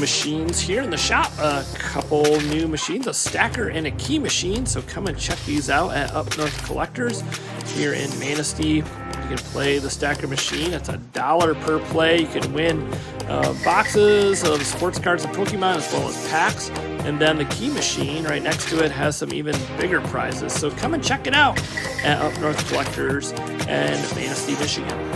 machines here in the shop. A couple new machines, a stacker and a key machine. So come and check these out at Up North Collectors here in Manistee. You can play the stacker machine. It's $1 per play. You can win boxes of sports cards and Pokemon as well as packs. And then the key machine right next to it has some even bigger prizes. So come and check it out at Up North Collectors in Manistee, Michigan.